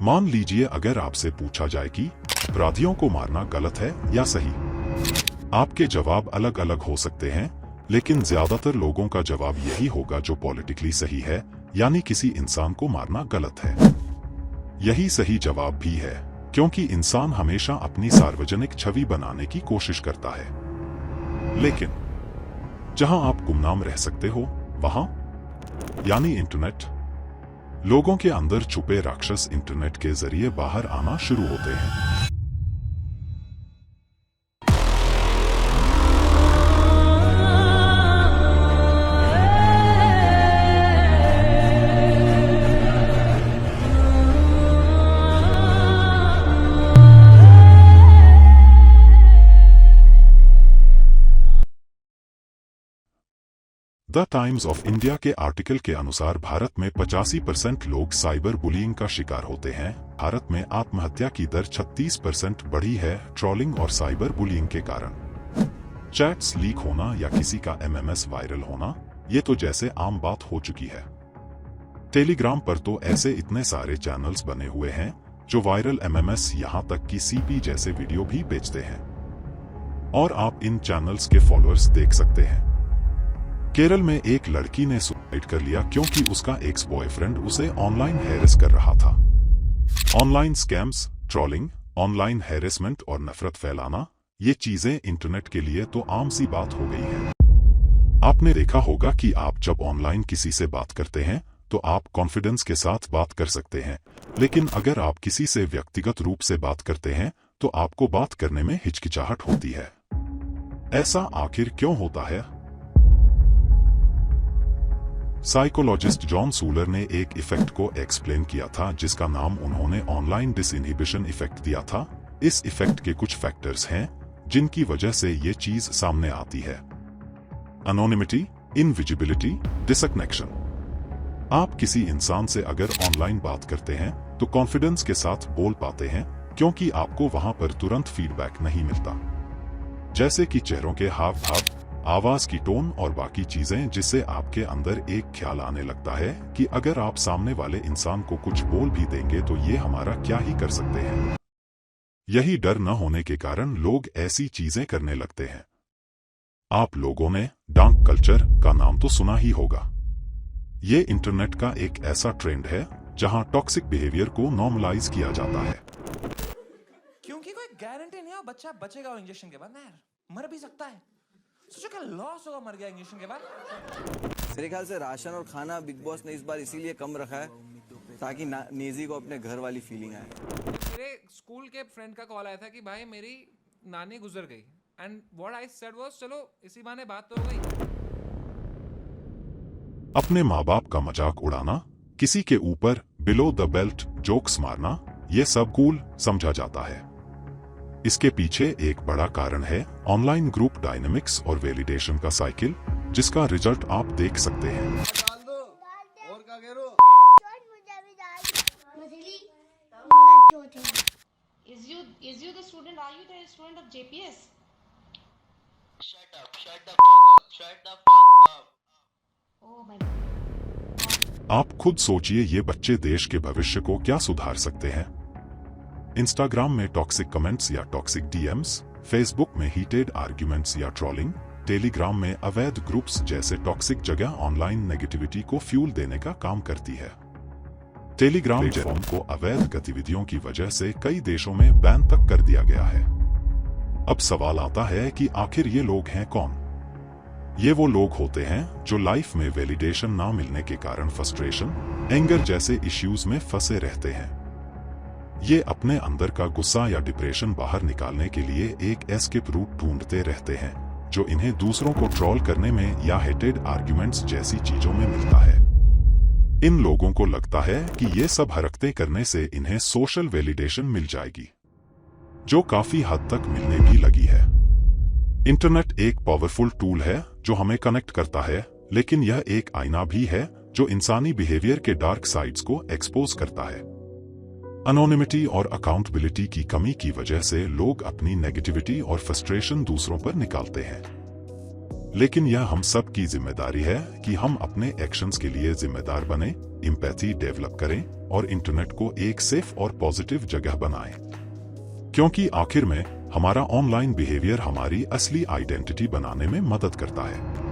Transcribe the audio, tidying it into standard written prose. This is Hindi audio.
मान लीजिए अगर आपसे पूछा जाए कि अपराधियों को मारना गलत है या सही, आपके जवाब अलग अलग हो सकते हैं, लेकिन ज्यादातर लोगों का जवाब यही होगा जो पॉलिटिकली सही है, यानी किसी इंसान को मारना गलत है। यही सही जवाब भी है, क्योंकि इंसान हमेशा अपनी सार्वजनिक छवि बनाने की कोशिश करता है। लेकिन जहां आप गुमनाम रह सकते हो, वहां यानी इंटरनेट, लोगों के अंदर छुपे राक्षस इंटरनेट के जरिए बाहर आना शुरू होते हैं। द टाइम्स ऑफ इंडिया के आर्टिकल के अनुसार भारत में 85% लोग साइबर बुलिंग का शिकार होते हैं। भारत में आत्महत्या की दर 36% बढ़ी है ट्रोलिंग और साइबर बुलिंग के कारण। चैट्स लीक होना या किसी का एमएमएस वायरल होना, ये तो जैसे आम बात हो चुकी है। टेलीग्राम पर तो ऐसे इतने सारे चैनल्स बने हुए हैं जो वायरल एमएमएस यहां तक कि सीपी जैसे वीडियो भी बेचते हैं, और आप इन चैनल्स के फॉलोअर्स देख सकते हैं। केरल में एक लड़की ने सुसाइड कर लिया क्योंकि उसका एक्स बॉयफ्रेंड उसे ऑनलाइन हैरेस कर रहा था। Online scams, trolling, online harassment और नफरत फैलाना, ये चीजें इंटरनेट के लिए तो आम सी बात हो गई हैं। आपने देखा होगा कि आप जब ऑनलाइन किसी से बात करते हैं तो आप कॉन्फिडेंस के साथ बात कर सकते हैं, लेकिन अगर आप किसी से व्यक्तिगत रूप से बात करते हैं तो आपको बात करने में हिचकिचाहट होती है। ऐसा आखिर क्यों होता है? साइकोलॉजिस्ट जॉन सूलर ने एक इफेक्ट को एक्सप्लेन किया था जिसका नाम उन्होंने ऑनलाइन डिसइनहिबिशन इफेक्ट दिया था। इस इफेक्ट के कुछ फैक्टर्स हैं जिनकी वजह से ये चीज सामने आती है। Anonymity, invisibility, disconnection. आप किसी इंसान से अगर ऑनलाइन बात करते हैं तो कॉन्फिडेंस के साथ बोल पाते हैं क्योंकि आपको वहां पर तुरंत फीडबैक नहीं मिलता, जैसे कि चेहरों के हाव भाव, आवाज की टोन और बाकी चीजें, जिससे आपके अंदर एक ख्याल आने लगता है कि अगर आप सामने वाले इंसान को कुछ बोल भी देंगे तो ये हमारा क्या ही कर सकते हैं। यही डर न होने के कारण लोग ऐसी चीजें करने लगते हैं। आप लोगों ने डार्क कल्चर का नाम तो सुना ही होगा। ये इंटरनेट का एक ऐसा ट्रेंड है जहां टॉक्सिक बिहेवियर को नॉर्मलाइज किया जाता है। क्योंकि कोई गारंटी नहीं है बच्चा बचेगा इंजेक्शन के बाद ना यार, मर भी सकता है। सोचो क्या लॉस होगा मर गया इंजेक्शन के बाद। मेरे ख्याल से राशन और खाना बिग बॉस ने इस बार इसीलिए कम रखा है ताकि नेजी को अपने घर वाली फीलिंग आए। मेरे स्कूल के फ्रेंड का कॉल आया था कि भाई मेरी नानी गुजर गई, and what I said was चलो इसी बहाने बात तो हो गई। अपने माँ बाप का मजाक उड़ाना, किसी के ऊपर बिलो द बेल्ट जोक्स मारना, ये सब कूल समझा जाता है। इसके पीछे एक बड़ा कारण है ऑनलाइन ग्रुप डायनेमिक्स और वैलिडेशन का साइकिल, जिसका रिजल्ट आप देख सकते हैं। Is you the student? Are you the student of JPS? Shut up, shut the fuck up, shut the fuck up. Oh my God. आप खुद सोचिए, ये बच्चे देश के भविष्य को क्या सुधार सकते हैं? इंस्टाग्राम में टॉक्सिक कमेंट्स या टॉक्सिक डीएम्स, फेसबुक में हीटेड आर्ग्यूमेंट्स या ट्रोलिंग, टेलीग्राम में अवैध ग्रुप्स जैसे टॉक्सिक जगह ऑनलाइन नेगेटिविटी को फ्यूल देने का काम करती है। टेलीग्राम प्लेटफॉर्म को अवैध गतिविधियों की वजह से कई देशों में बैन तक कर दिया गया है। अब सवाल आता है कि आखिर ये लोग हैं कौन? ये वो लोग होते हैं जो लाइफ में वैलिडेशन ना मिलने के कारण फ्रस्ट्रेशन, एंगर जैसे इश्यूज में फंसे रहते हैं। ये अपने अंदर का गुस्सा या डिप्रेशन बाहर निकालने के लिए एक एस्केप रूट ढूंढते रहते हैं, जो इन्हें दूसरों को ट्रोल करने में या हेटेड आर्ग्यूमेंट्स जैसी चीजों में मिलता है। इन लोगों को लगता है कि ये सब हरकतें करने से इन्हें सोशल वैलिडेशन मिल जाएगी, जो काफी हद तक मिलने भी लगी है। इंटरनेट एक पावरफुल टूल है जो हमें कनेक्ट करता है, लेकिन यह एक आईना भी है जो इंसानी बिहेवियर के डार्क साइड्स को एक्सपोज करता है। अनोनिमिटी और अकाउंटेबिलिटी की कमी की वजह से लोग अपनी नेगेटिविटी और फ्रस्ट्रेशन दूसरों पर निकालते हैं, लेकिन यह हम सब की जिम्मेदारी है कि हम अपने एक्शंस के लिए जिम्मेदार बने एम्पैथी डेवलप करें और इंटरनेट को एक सेफ और पॉजिटिव जगह बनाएं। क्योंकि आखिर में हमारा ऑनलाइन बिहेवियर हमारी असली आइडेंटिटी बनाने में मदद करता है।